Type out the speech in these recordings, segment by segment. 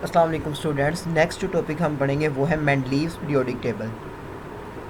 अस्सलाम वालेकुम students. Next जो टॉपिक हम पढ़ेंगे वो है मेंडलीव्स पीरियोडिक टेबल।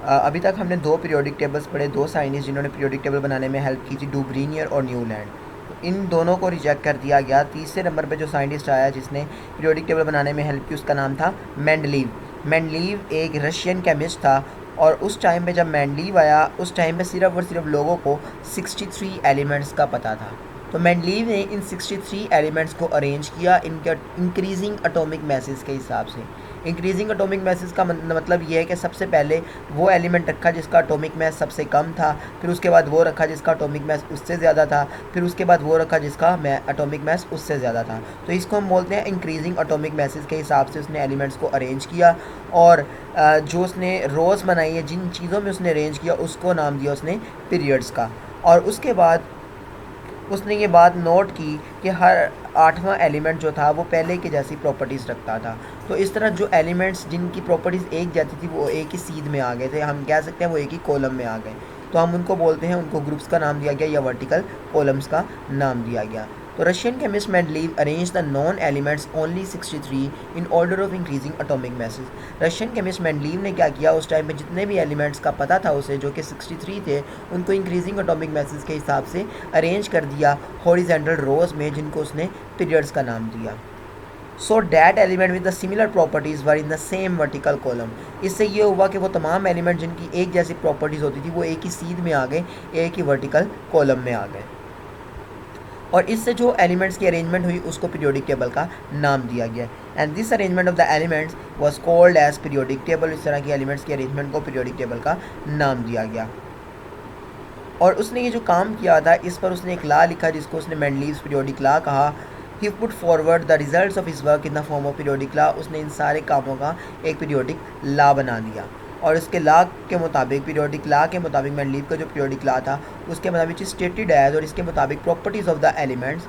अभी तक हमने दो पीरियोडिक टेबल्स पढ़े, दो साइंटिस्ट जिन्होंने पीरियोडिक टेबल बनाने में हेल्प की थी, डुब्रीनियर और न्यूलैंड। तो इन दोनों को रिजेक्ट कर दिया गया। तीसरे नंबर पे जो साइंटिस्ट आया जिसने पीरियोडिक टेबल बनाने में हेल्प की उसका नाम था मेंडलीव। मेंडलीव एक रशियन केमिस्ट था और उस टाइम पे जब मेंडलीव आया उस टाइम पे सिर्फ और सिर्फ लोगों को 63 एलिमेंट्स का पता था। तो मेंडलीव ने इन 63 एलिमेंट्स को अरेंज किया इनके इंक्रीजिंग एटॉमिक मैसेज के हिसाब से। इंक्रीजिंग एटॉमिक मैसेज का मतलब ये है कि सबसे पहले वो एलिमेंट रखा जिसका एटॉमिक मैस सबसे कम था, फिर उसके बाद वो रखा जिसका एटॉमिक मैस उससे ज़्यादा था, फिर उसके बाद वो रखा जिसका एटॉमिक मैस उससे ज़्यादा था। तो इसको हम बोलते हैं इंक्रीजिंग एटॉमिक मैसेज के हिसाब से उसने एलिमेंट्स को अरेंज किया। और जो उसने रोज़ बनाई है, जिन चीज़ों में उसने अरेंज किया उसको नाम दिया उसने पीरियड्स का। और उसके बाद उसने ये बात नोट की कि हर आठवां एलिमेंट जो था वो पहले के जैसी प्रॉपर्टीज़ रखता था। तो इस तरह जो एलिमेंट्स जिनकी प्रॉपर्टीज़ एक जैसी थी वो एक ही सीध में आ गए थे, हम कह सकते हैं वो एक ही कॉलम में आ गए। तो हम उनको बोलते हैं, उनको ग्रुप्स का नाम दिया गया या वर्टिकल कॉलम्स का नाम दिया गया। तो Russian chemist Mendeleev arrange the non elements only 63 in order of increasing atomic message. Russian chemist Mendeleev ने क्या किया, उस टाइम पे जितने भी एलिमेंट्स का पता था उसे, जो कि 63 थे, उनको इंक्रीजिंग एटॉमिक मैसेज के हिसाब से अरेंज कर दिया हॉरिजेंटल रोज में, जिनको उसने पीरियड्स का नाम दिया। So that element with the similar properties were in the same vertical column. इससे ये हुआ कि वो तमाम एलिमेंट जिनकी एक जैसी प्रॉपर्टीज़ होती थी वो एक ही सीध में आ गए, एक ही वर्टिकल कॉलम में आ गए। और इससे जो एलिमेंट्स की अरेंजमेंट हुई उसको पीरियोडिक टेबल का नाम दिया गया। And this arrangement of the elements was called as periodic table. इस तरह की एलिमेंट्स की अरेंजमेंट को पीरियोडिक टेबल का नाम दिया गया। और उसने ये जो काम किया था इस पर उसने एक लॉ लिखा जिसको उसने मेंडलीव्स पीरियोडिक लॉ कहा। He put forward the results of his work in the form of periodic law. उसने इन सारे कामों का एक पीरियोडिक लॉ बना दिया। और इसके लॉ के मुताबिक, पीरियोडिक लॉ के मुताबिक, मेंडलीव का जो पीरियोडिक लॉ था उसके मुताबिक स्टेटेड एज, और इसके मुताबिक प्रॉपर्टीज़ ऑफ द एलिमेंट्स,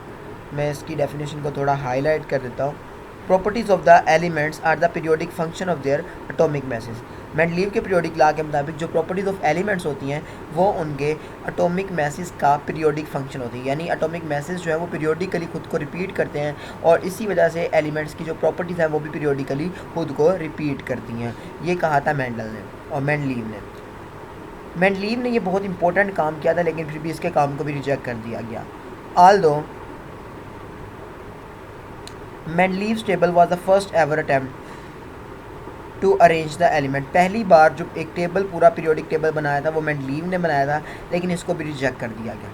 मैं इसकी डेफिनेशन को थोड़ा हाईलाइट कर देता हूँ। Properties of the elements are the periodic function of their atomic masses. Mendeleev के पीरियोडिक लॉ के मुताबिक जो प्रॉपर्टीज़ ऑफ एलिमेंट्स होती हैं वो उनके एटॉमिक मैसेज का पीरियोडिक फंक्शन होती है। यानी एटॉमिक मैसेज जो है वो पीरियोडिकली खुद को रिपीट करते हैं और इसी वजह से एलिमेंट्स की जो प्रॉपर्टीज़ हैं वो भी पीरियोडिकली खुद को रिपीट करती हैं। ये कहा था मेंडल ने और मेंडलीव ने। मेंडलीव ने ये बहुत इंपॉर्टेंट काम किया था लेकिन फिर भी इसके काम को भी रिजेक्ट कर दिया गया। Although Mendeleev's table was the first ever attempt to arrange the element. पहली बार जो एक टेबल, पूरा पीरियोडिक टेबल बनाया था वो मेंडलीव ने बनाया था, लेकिन इसको भी रिजेक्ट कर दिया गया।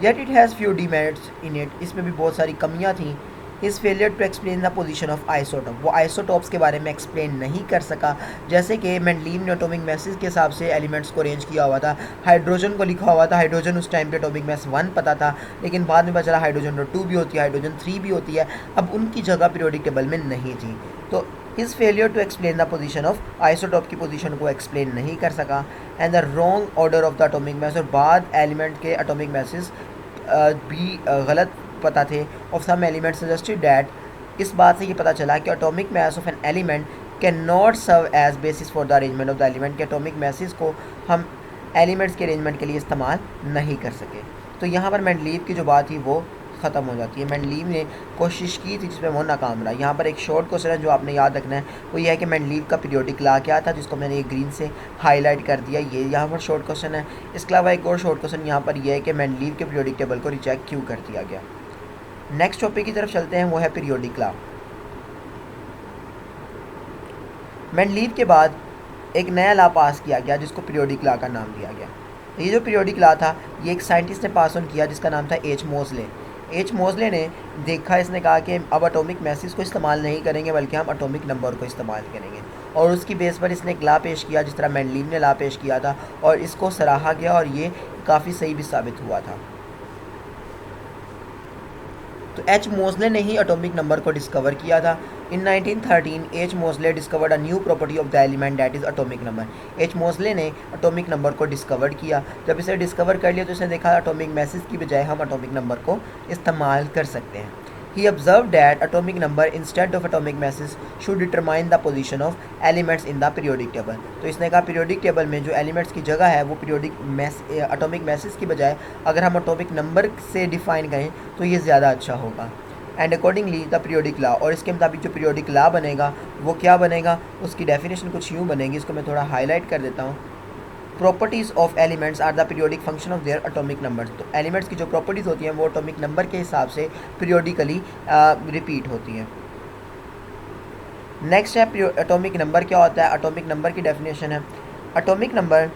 Yet it has few demerits in it. इसमें भी बहुत सारी कमियाँ थी। His failure to explain the position of isotope. वो आइसोटॉप्स के बारे में एक्सप्लेन नहीं कर सका। जैसे कि मेंडलीव ने एटॉमिक मैसेज के हिसाब से एलिमेंट्स को अरेंज किया हुआ था। हाइड्रोजन को लिखा हुआ था, हाइड्रोजन उस टाइम पे एटॉमिक मैस 1 पता था, लेकिन बाद में पता चला हाइड्रोजन 2 भी होती है, हाइड्रोजन 3 भी होती है। अब उनकी जगह पीरियोडिक टेबल में नहीं थी। तो his failure to explain the position of isotope की पोजीशन को एक्सप्लेन नहीं कर सका। And the wrong order of the atomic mass, और बाद एलिमेंट के एटॉमिक मैसेज भी गलत पता थे। Of some element suggested that, इस बात से ये पता चला कि atomic mass of an element can not serve as basis for the arrangement of the element. के एटॉमिक मैसेज को हम एलिमेंट्स के अरेंजमेंट के लिए इस्तेमाल नहीं कर सके। तो यहाँ पर मेंडलीव की जो बात थी वो ख़त्म हो जाती है। मेंडलीव ने कोशिश की थी जिसमें वो नाकाम रहा। यहाँ पर एक शॉर्ट क्वेश्चन है जो आपने याद रखना है, वो ये है कि मेंडलीव का पीरियोडिक लॉ क्या था, जिसको मैंने ये ग्रीन से हाईलाइट कर दिया। ये यहाँ पर शॉर्ट क्वेश्चन है। इसके अलावा एक और शॉर्ट क्वेश्चन यहाँ पर यह है कि मेंडलीव के पीरियोडिक टेबल को रिजेक्ट क्यों कर दिया गया। नेक्स्ट टॉपिक की तरफ चलते हैं, वो है पीरियोडिक लॉ। मेंडलीव के बाद एक नया लॉ पास किया गया जिसको पीरियोडिक लॉ का नाम दिया गया। ये जो पीरियोडिक लॉ था ये एक साइंटिस्ट ने पास ऑन किया जिसका नाम था एच मोज़ले। एच मोज़ले ने देखा, इसने कहा कि अब एटॉमिक मैसेज को इस्तेमाल नहीं करेंगे बल्कि हम एटॉमिक नंबर को इस्तेमाल करेंगे। और उसकी बेस पर इसने एक लॉ पेश किया जिस तरह मेंडलीव ने लॉ पेश किया था, और इसको सराहा गया और ये काफ़ी सही भी साबित हुआ था। तो एच मोज़ले ने ही एटॉमिक नंबर को डिस्कवर किया था। In 1913 H Moseley discovered a new property of the element that is atomic number. H Moseley ने एटॉमिक नंबर को डिस्कवर किया। जब इसे डिस्कवर कर लिया तो इसने देखा एटॉमिक मैसेज की बजाय हम एटॉमिक नंबर को इस्तेमाल कर सकते हैं। He observed that atomic number instead of atomic masses should determine the position of elements in the periodic table। तो इसने कहा पीरियोडिक टेबल में जो एलिमेंट्स की जगह है वो एटॉमिक मैसेज की बजाय अगर हम एटॉमिक नंबर से डिफाइन करें तो ये ज़्यादा अच्छा होगा। And accordingly the periodic law, और इसके मुताबिक जो पीरियोडिक लॉ बनेगा वो क्या बनेगा, उसकी डेफिनेशन कुछ यूँ बनेगी, इसको मैं थोड़ा हाईलाइट कर देता हूँ। Properties of elements are the periodic function of their atomic numbers. तो एलिमेंट्स की जो प्रॉपर्टीज़ होती हैं वो एटॉमिक नंबर के हिसाब से पीरियोडिकली रिपीट होती हैं। नेक्स्ट है एटॉमिक नंबर क्या होता है। एटॉमिक नंबर की डेफिनेशन है, atomic number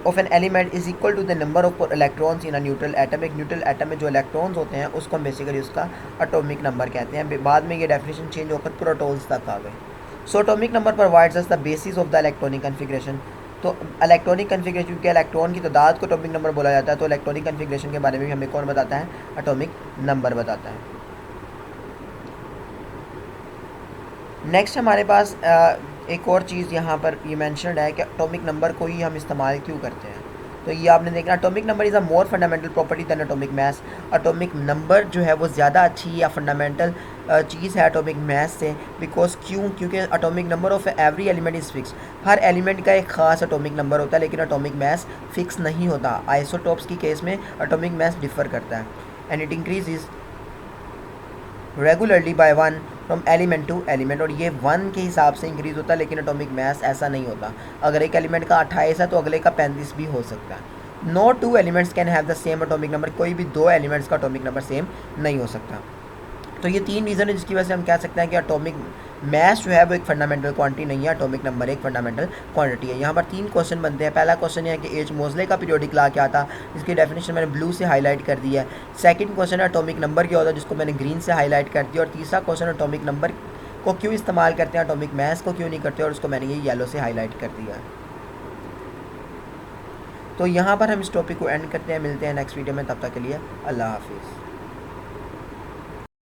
of an element is equal to the number of electrons in a neutral atom. एक न्यूट्रल एटम में जो इलेक्ट्रॉन्स होते हैं उसको हम बेसिकली उसका एटॉमिक नंबर कहते हैं। बाद में ये डेफिनेशन चेंज होकर प्रोटॉन्स तक आ गए। So atomic number provides us the basis of the electronic configuration. तो इलेक्ट्रॉनिक कन्फिग्रेशन, क्योंकि इलेक्ट्रॉन की तादाद को एटॉमिक नंबर बोला जाता है, तो इलेक्ट्रॉनिक कन्फिग्रेशन के बारे में भी हमें कौन बताता है, एटॉमिक नंबर बताता है। नेक्स्ट हमारे पास एक और चीज़ यहाँ पर ये मैंशनड है कि एटॉमिक नंबर को ही हम इस्तेमाल क्यों करते हैं। तो ये आपने देखना, atomic number is a more fundamental property than atomic mass. Atomic number जो है वो ज़्यादा अच्छी या फंडामेंटल चीज़ है एटॉमिक मैस से। बिकॉज क्योंकि atomic number of every element is fix. हर एलिमेंट का एक ख़ास एटॉमिक नंबर होता है, लेकिन एटॉमिक मैस फिक्स नहीं होता। आइसोटॉप्स की केस में एटॉमिक मैस डिफ़र करता है। And it increases regularly by 1 from element to element, और ये 1 के हिसाब से इंक्रीज़ होता है, लेकिन एटॉमिक मैस ऐसा नहीं होता। अगर एक एलिमेंट का 28 है तो अगले का 35 भी हो सकता है। No two elements can have the same atomic number. कोई भी दो एलिमेंट्स का एटॉमिक नंबर सेम नहीं हो सकता। तो ये 3 रीज़न है जिसकी वजह से हम कह सकते हैं कि एटॉमिक मैस जो है वो एक फंडामेंटल क्वांटिटी नहीं है, एटॉमिक नंबर एक फंडामेंटल क्वांटिटी है। यहाँ पर 3 क्वेश्चन बनते हैं। पहला क्वेश्चन ये है कि एच मोज़ले का पीरियोडिक लॉ क्या था, जिसकी डेफिनेशन मैंने ब्लू से हाईलाइट कर दी है। सेकंड क्वेश्चन है एटॉमिक नंबर क्या होता है, जिसको मैंने ग्रीन से हाईलाइट कर दिया। और तीसरा क्वेश्चन एटॉमिक नंबर को क्यों इस्तेमाल करते हैं, एटॉमिक मैस को क्यों नहीं करते, और उसको मैंने ये येलो से हाईलाइट कर दिया है। तो यहाँ पर हम इस टॉपिक को एंड करते हैं। मिलते हैं नेक्स्ट वीडियो में, तब तक के लिए अल्लाह हाफिज़।